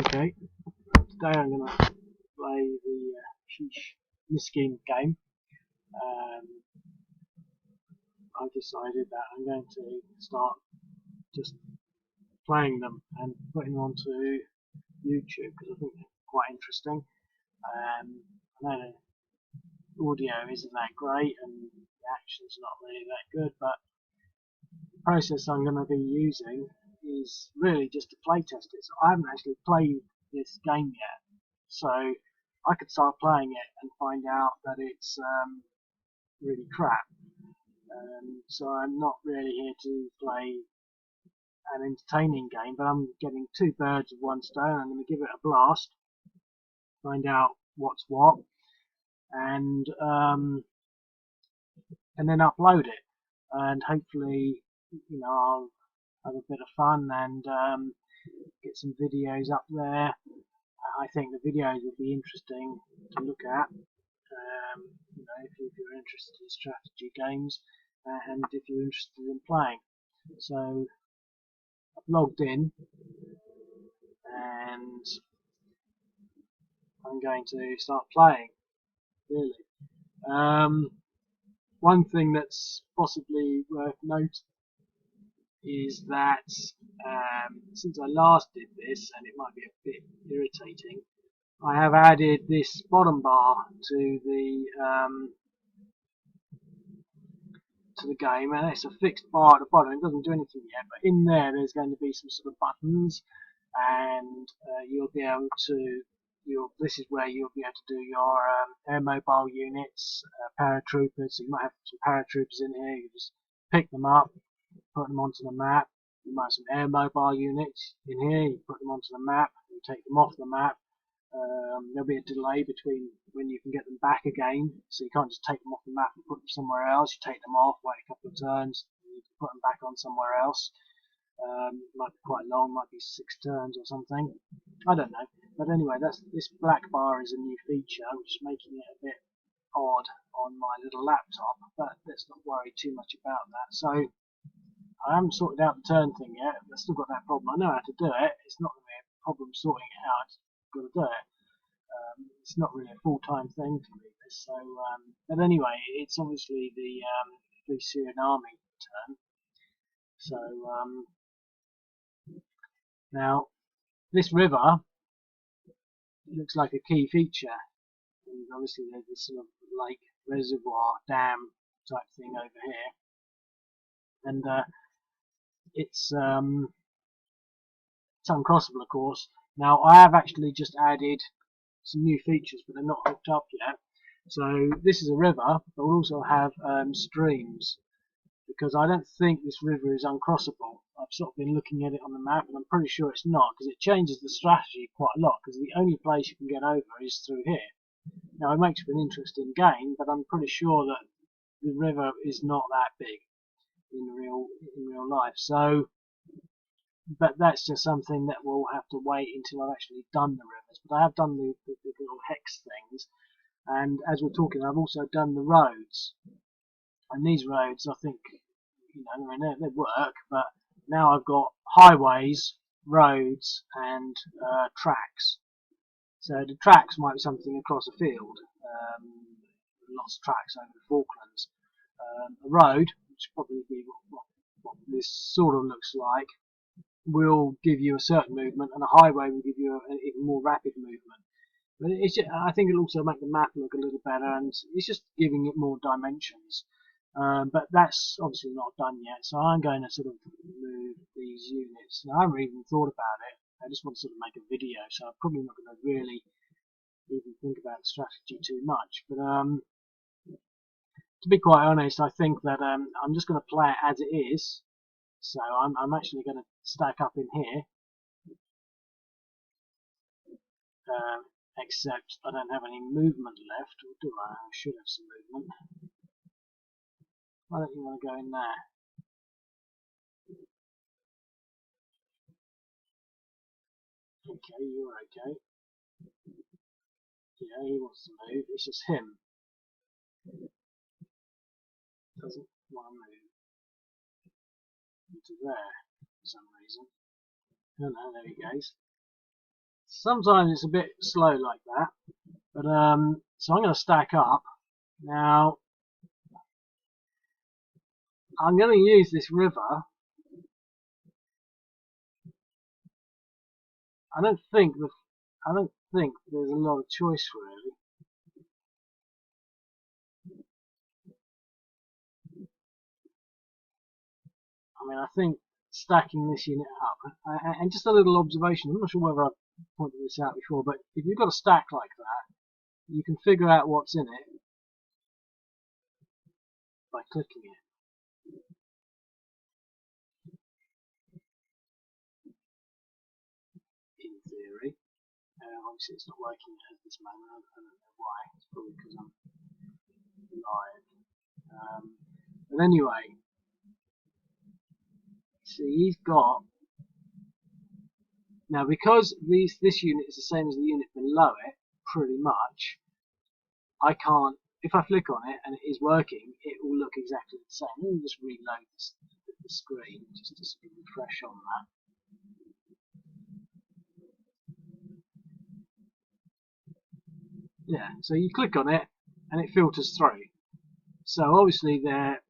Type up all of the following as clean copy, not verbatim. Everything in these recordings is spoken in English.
Okay, today I'm going to play the Miskin game. Um, I've decided that I'm going to start just playing them and putting them onto YouTube because I think they're quite interesting. I know the audio isn't that great and the action's not really that good, but the process I'm going to be using is really just to play test it. So I haven't actually played this game yet, so I could start playing it and find out that it's really crap. So I'm not really here to play an entertaining game, but I'm getting two birds with one stone. I'm going to give it a blast, find out what's what, and then upload it, and hopefully, I'll have a bit of fun and get some videos up there. I think the videos will be interesting to look at. If you're interested in strategy games and if you're interested in playing. So I've logged in and I'm going to start playing, really. One thing that's possibly worth noting is that since I last did this, and it might be a bit irritating, I have added this bottom bar to the game, and it's a fixed bar at the bottom. It doesn't do anything yet, but in there's going to be some sort of buttons, and you'll be able to. This is where you'll be able to do your air mobile units, paratroopers. So you might have some paratroopers in here. You just pick them up, put them onto the map. You might have some air mobile units in here. You put them onto the map. You take them off the map. There'll be a delay between when you can get them back again, so you can't just take them off the map and put them somewhere else. You take them off, wait a couple of turns, and you can put them back on somewhere else. Might be quite long, might be 6 turns or something. I don't know. But anyway, this black bar is a new feature, which is making it a bit odd on my little laptop, but let's not worry too much about that. So I haven't sorted out the turn thing yet. I've still got that problem. I know how to do it. It's not going to be a problem sorting it out. I've got to do it. It's not really a full-time thing for me. This. So, but anyway, it's obviously the Free Syrian Army turn. So now this river looks like a key feature, and obviously there's this sort of lake, reservoir, dam type thing over here, and it's uncrossable, of course. Now I have actually just added some new features, but they're not hooked up yet. So this is a river, but we'll also have streams, because I don't think this river is uncrossable. I've sort of been looking at it on the map, and I'm pretty sure it's not, because it changes the strategy quite a lot, because the only place you can get over is through here. Now it makes for an interesting game, but I'm pretty sure that the river is not that big in real life. So, but that's just something that we'll have to wait until I've actually done the rivers. But I have done the little hex things, and as we're talking, I've also done the roads. And these roads, I think, they work, but now I've got highways, roads, and tracks. So the tracks might be something across a field, lots of tracks over the Falklands. A road, which probably be what this sort of looks like, will give you a certain movement, and a highway will give you an even more rapid movement. But I think it'll also make the map look a little better, and it's just giving it more dimensions. But that's obviously not done yet, so I'm going to sort of move these units. Now, I haven't even thought about it. I just want to sort of make a video, so I'm probably not going to really even think about the strategy too much. But to be quite honest, I think that I'm just going to play it as it is. So I'm actually going to stack up in here, except I don't have any movement left. Or do I? I should have some movement. Why don't you want to go in there? Okay, you're okay. Yeah, he wants to move. It's just him. Doesn't want to move into there for some reason. I don't know, there he goes. Sometimes it's a bit slow like that, but so I'm going to stack up. Now I'm going to use this river. I don't think there's a lot of choice really. I mean, I think stacking this unit up, and just a little observation, I'm not sure whether I've pointed this out before, but if you've got a stack like that, you can figure out what's in it by clicking it, in theory. Obviously it's not working at this moment, I don't know why, it's probably because I'm live. But anyway, see, he's got, now because this unit is the same as the unit below it, pretty much, I can't, if I flick on it and it is working, it will look exactly the same. Let me just reload the screen just to refresh on that. Yeah, so you click on it and it filters through. So obviously they're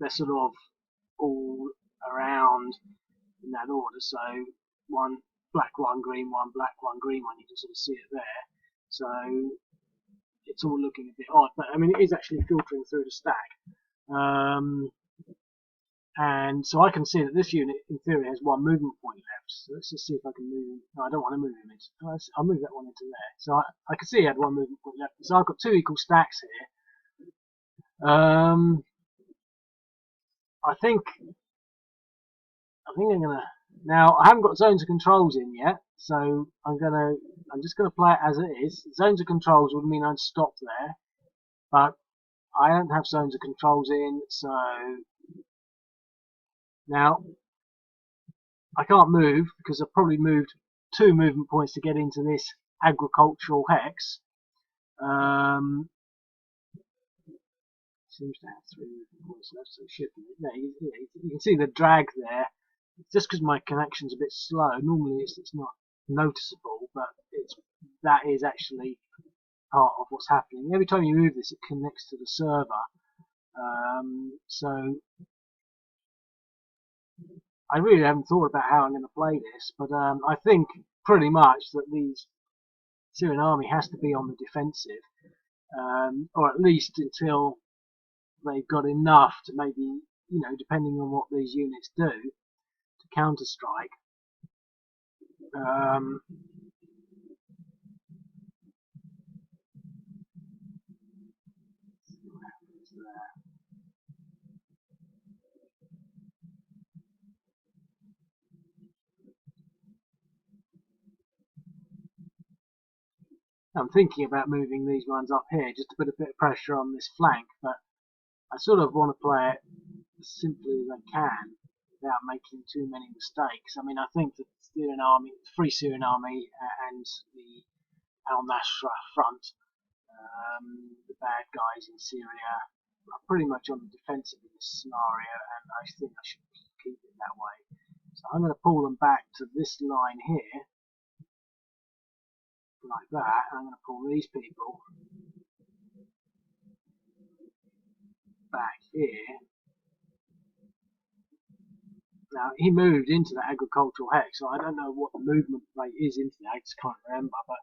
sort of all around in that order. So one black, one green, one black, one green one. You can sort of see it there. So it's all looking a bit odd, but I mean it is actually filtering through the stack. And so I can see that this unit, in theory, has one movement point left. So let's just see if I can move him. No, I don't want to move him into. I'll move that one into there. So I can see he had one movement point left. So I've got two equal stacks here. I think I'm gonna. Now I haven't got zones of controls in yet, so I'm just gonna play it as it is. Zones of controls would mean I'd stop there, but I don't have zones of controls in, so now I can't move because I've probably moved 2 movement points to get into this agricultural hex. Seems to have 3 movement points left, so it should be. Yeah, you can see the drag there. It's just because my connection's a bit slow. Normally it's not noticeable, but that is actually part of what's happening. Every time you move this, it connects to the server. So I really haven't thought about how I'm going to play this, but I think pretty much that the Syrian army has to be on the defensive, or at least until they've got enough to maybe, depending on what these units do, to counter strike. I'm thinking about moving these ones up here just to put a bit of pressure on this flank, but I sort of want to play it as simply as I can without making too many mistakes. I mean, I think the Syrian army, the Free Syrian Army, and the al-Nusra Front, the bad guys in Syria, are pretty much on the defensive in this scenario, and I think I should keep it that way. So I'm going to pull them back to this line here, like that. I'm going to pull these people back here. Now he moved into the agricultural hex, so I don't know what the movement rate is into that. I just can't remember. But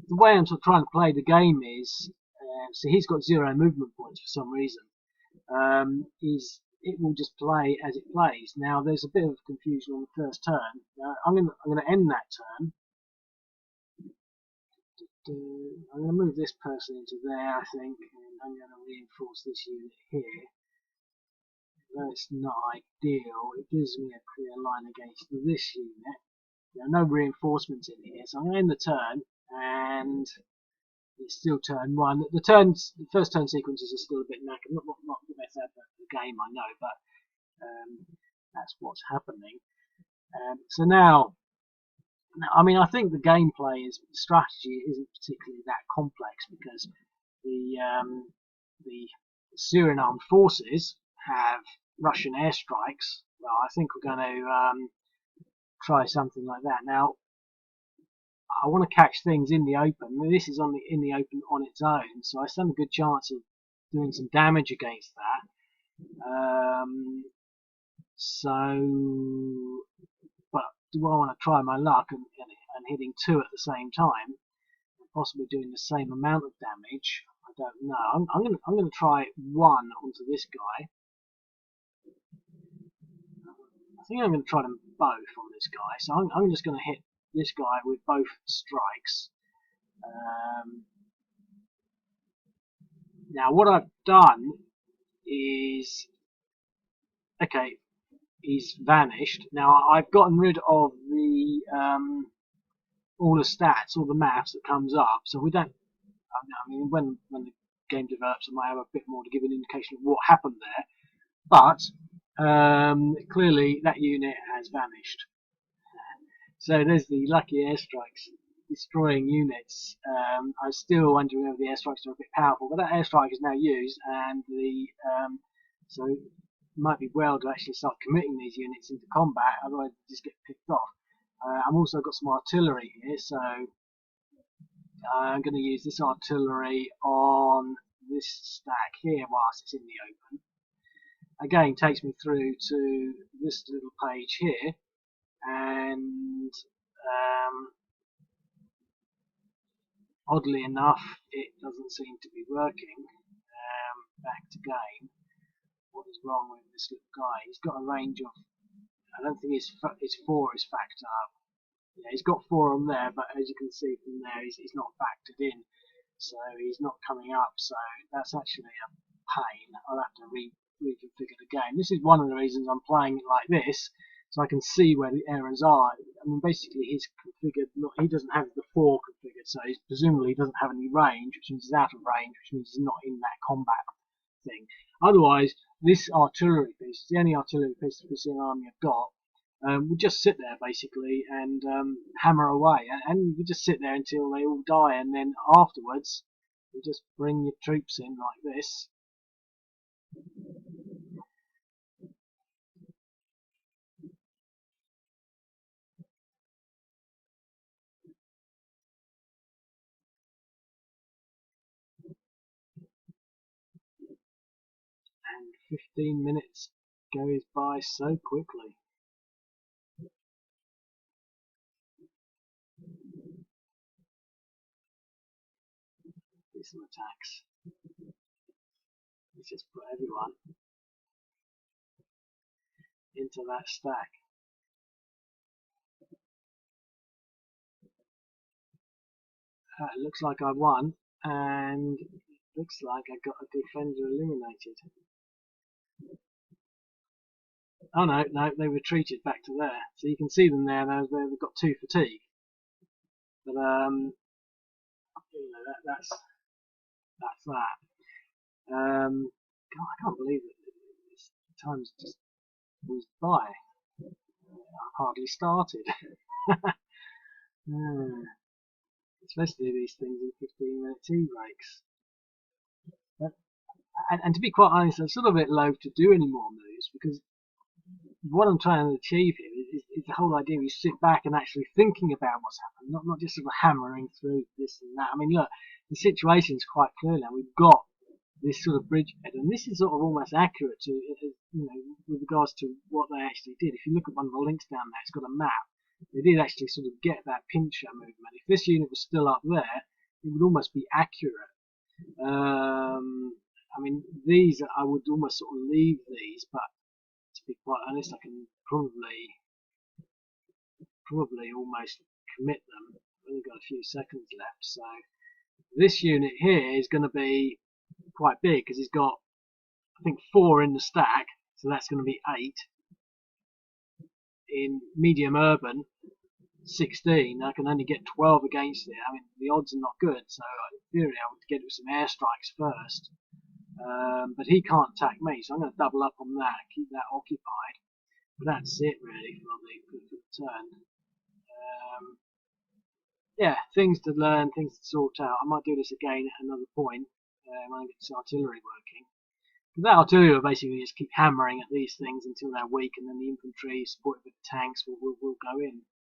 the way I'm sort of trying to play the game is, so he's got 0 movement points for some reason. It will just play as it plays. Now there's a bit of confusion on the first turn. I'm going to end that turn. I'm going to move this person into there, I think, and I'm going to reinforce this unit here. Though it's not ideal, it gives me a clear line against this unit. There are no reinforcements in here, so I'm going to end the turn, and it's still turn 1. The first turn sequences are still a bit knackered. Not the best advert for the game, I know, but that's what's happening. So now, I mean, I think the gameplay the strategy isn't particularly that complex because the Syrian armed forces have Russian airstrikes. Well, I think we're going to try something like that. Now, I want to catch things in the open. This is in the open on its own, so I stand a good chance of doing some damage against that. So, but do I want to try my luck and hitting 2 at the same time, and possibly doing the same amount of damage? I don't know. I'm gonna try 1 onto this guy. I think I'm going to try them both on this guy. So I'm just going to hit this guy with both strikes. Now what I've done is, okay, he's vanished. Now I've gotten rid of the all the stats, all the maths that comes up. So we don't. I mean, when the game develops, I might have a bit more to give an indication of what happened there. But clearly that unit has vanished. So there's the lucky airstrikes destroying units. I was still wondering whether the airstrikes are a bit powerful, but that airstrike is now used, and so it might be well to actually start committing these units into combat, otherwise they just get picked off. I've also got some artillery here, so I'm going to use this artillery on this stack here whilst it's in the open. Again, takes me through to this little page here, and oddly enough, it doesn't seem to be working. Back to game. What is wrong with this little guy? He's got a range of, I don't think his 4 is factored up. Yeah, he's got 4 on there, but as you can see from there, he's not factored in, so he's not coming up. So that's actually a pain. I'll have to reconfigure the game. This is one of the reasons I'm playing it like this, so I can see where the errors are. I mean, basically he's configured, he doesn't have the 4 configured, so he's presumably he doesn't have any range, which means he's out of range, which means he's not in that combat thing. Otherwise, this artillery piece, the only artillery piece the Brazilian army have got, would just sit there basically and hammer away, and you just sit there until they all die, and then afterwards you just bring your troops in like this. And 15 minutes goes by so quickly. Do some attacks. Let's just put everyone into that stack. It looks like I won, and it looks like I got a defender eliminated. Oh no, they retreated back to there. So you can see them there. They've got 2 fatigue. But you know, that's that. God, I can't believe it. This time's just whizzed by. I hardly started. Especially these things in 15-minute tea breaks. But, and to be quite honest, I'm sort of a bit loath to do any more moves, because what I'm trying to achieve here is the whole idea is sit back and actually thinking about what's happened, not just sort of hammering through this and that. I mean, look, the situation is quite clear now. We've got this sort of bridgehead, and this is sort of almost accurate to, you know, with regards to what they actually did. If you look at one of the links down there, it's got a map. They did actually sort of get that pincher movement. If this unit was still up there, it would almost be accurate. I mean, these I would almost sort of leave these, but to be quite honest, I can probably almost commit them. I've only got a few seconds left, so this unit here is going to be quite big because he's got, I think, 4 in the stack, so that's going to be 8. In medium urban, 16. I can only get 12 against it. I mean, the odds are not good, so in theory I would get some airstrikes first. But he can't attack me, so I'm going to double up on that, keep that occupied. But that's it really for the turn. Yeah, things to learn, things to sort out. I might do this again at another point when I get this artillery working. That artillery will basically just keep hammering at these things until they're weak, and then the infantry supported with the tanks will go in.